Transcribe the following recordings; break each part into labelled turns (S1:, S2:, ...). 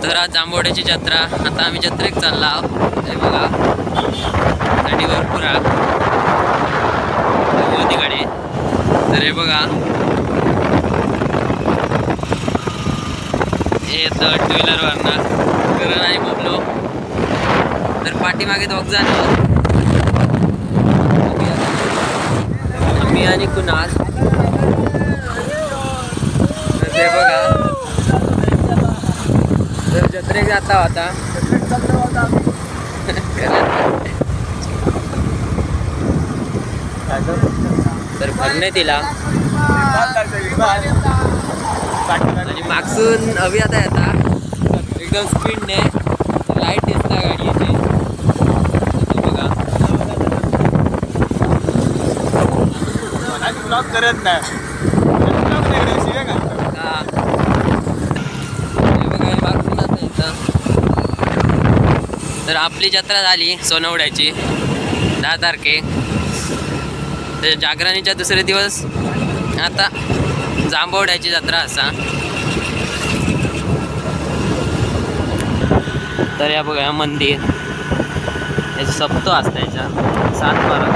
S1: तर आज जांभवड्याची जत्रा. आता आम्ही जत्रेक चालला आहोत. हे बघा थंडी भरपूर तिकडे. तर हे बघा हे येतं टू व्हीलरवरनं करण आणि बबलो. तर पाठीमागे दोघ जण मी आणि कुणाल. तर ते बघा तर जत्रेक जाता होता तर भरणे दिला आणि मागसून अभि आता येता एकदम स्पीडने लाईट दिसता गाडीची. बघा
S2: ब्लॉक करत नाही.
S1: तर आपली जत्रा झाली सोनवड्याची 10 तारखे. तर जागरणीच्या दुसरे दिवस आता जांभवड्याची जत्रा असा. तर या बघा मंदिर याचा सप्तो असता याच्या 7 बारा.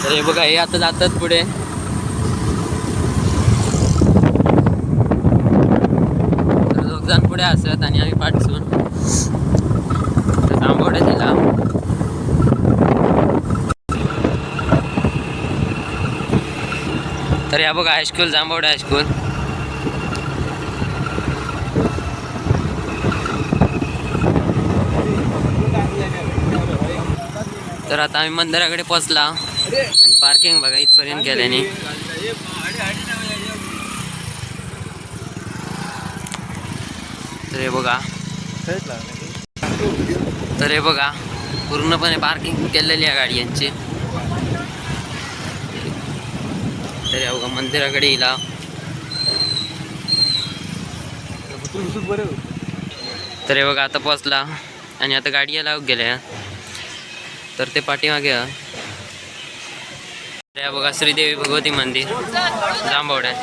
S1: तर हे बघा हे आता जातात पुढे. तर दोघ जण पुढे असत आणि आम्ही पाठसून जांभवड्या दिला. तर या बघा हायस्कूल जांभवडे हायस्कूल. तर आता आम्ही मंदिराकडे पोचला आणि पार्किंग बघा इथपर्यंत गेल्याने. तर हे बघा तर हे बघा पूर्णपणे पार्किंग केलेली आहे गाडी यांची. तर या बघा मंदिराकडे येला. तर हे बघा आता पोचला आणि आता गाडी याला गेल्या. तर ते पाठीमागे या बघा श्रीदेवी भगवती मंदिर जांभवड्या.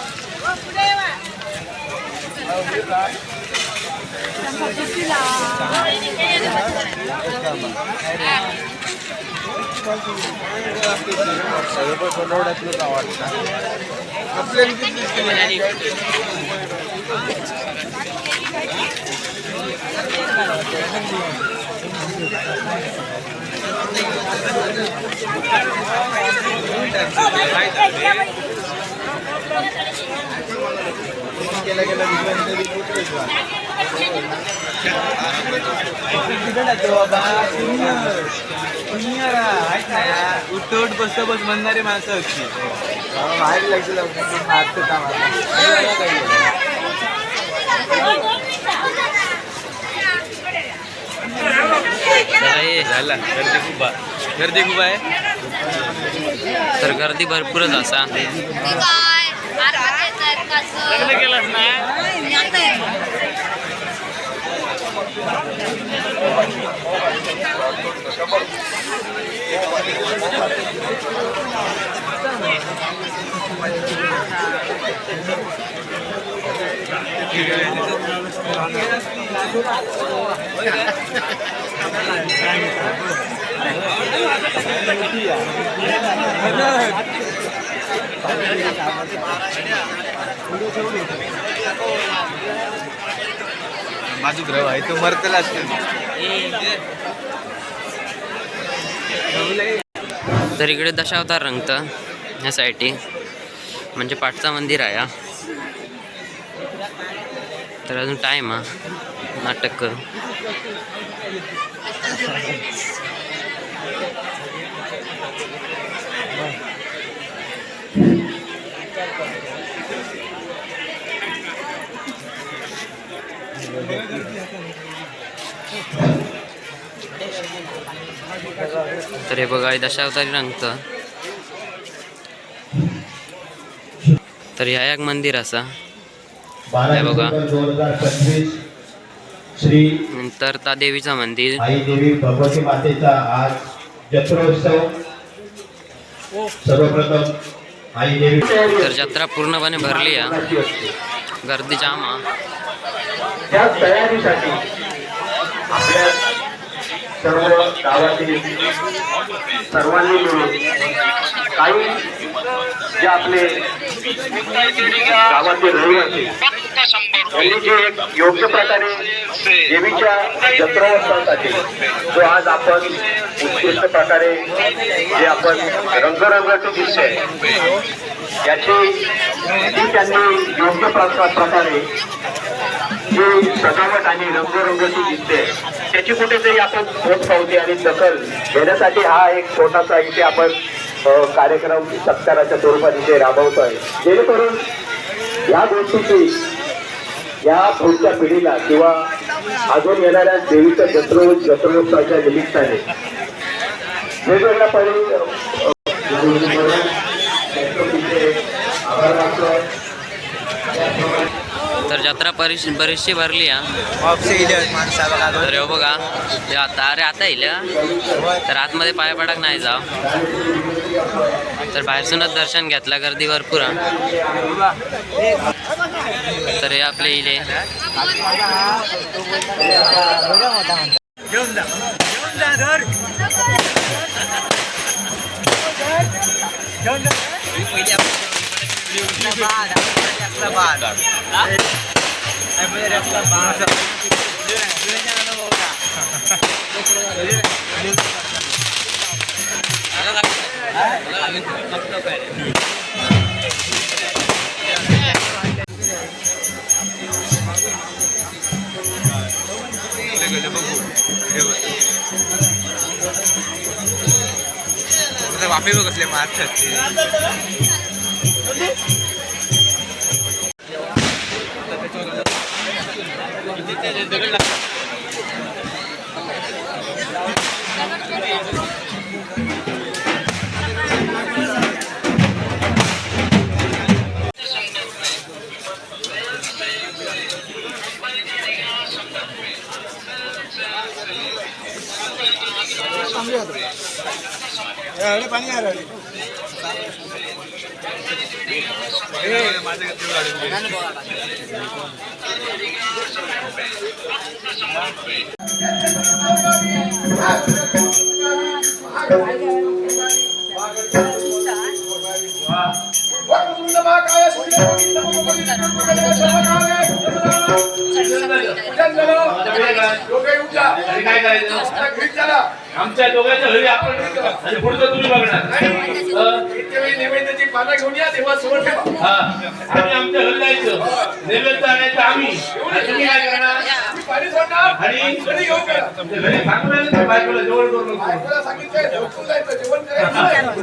S2: उठोट बस बस म्हणणारी माणसं होती. गर्दी खूप आहे.
S1: तर गर्दी भरपूरच असा.
S2: माझी ग्रह आहे तो मरतला असते.
S1: तर इकडे दशावतार रंगतं ह्या साईडे म्हणजे पाठचा मंदिर आहे. तर अजून टाईम नाटक करू. तर हे बघा दशावतारी रंगतं. तर ह्या एक मंदिर असा हे बघा.
S3: श्री
S1: नंतर ता देवीचं मंदिर.
S3: आई देवी भगवती मातेचा आज जत्रोत्सव. सर्वप्रथम
S1: तर जत्रा पूर्णपणे भरली आहे, गर्दी जाम आहे.
S3: त्या तयारीसाठी आपल्या सर्व गावातील सर्वांनी मिळून काही जे आपले गावातील रहिवासी यांनी जे एक योग्य प्रकारे देवीच्या जत्रोत्सवासाठी जो आज आपण उत्कृष्ट प्रकारे जे आपण रंगरंगाची दिसते याची त्यांनी योग्य प्रकारे जी सजावट आणि रंगरंगती दिसते त्याची कुठेतरी आपण पोच पावते आणि दखल घेण्यासाठी हा एक छोटासा इथे आपण कार्यक्रम सत्काराच्या स्वरूपात इथे राबवतोय, जेणेकरून या गोष्टीची या पुढच्या पिढीला किंवा अजून येणाऱ्या देवीच्या जत्रोत्सवाच्या निमित्ताने वेगवेगळ्या
S1: तर जत्रा बरीचशी भरली आहे.
S2: वापसी गेली माणसा बघा
S1: तर हे बघा हे आता येईल तर आतमध्ये पाया पडक नाही जाव. तर बाहेरसूनच दर्शन घेतलं, गर्दी भरपूर आहे. तर हे आपले इले
S2: घेऊन जा धर घेऊन जा वापी बघले मारतात पाणी आ रहा
S4: आमच्या दोघांच्या घरी आपण आणि पुढचं तुम्ही बघणार नैवेद्याची पानं घेऊन या तेव्हा समोर ठेवा. आम्ही आमच्या घरी जायचं, नैवेद्य आणायचं आम्ही, आणि तुम्ही काय करणार पाणी सोडणार आणि घरी घेऊन घरी सांगून बायकोला जेवण करून सांगितलं जेवण करायचं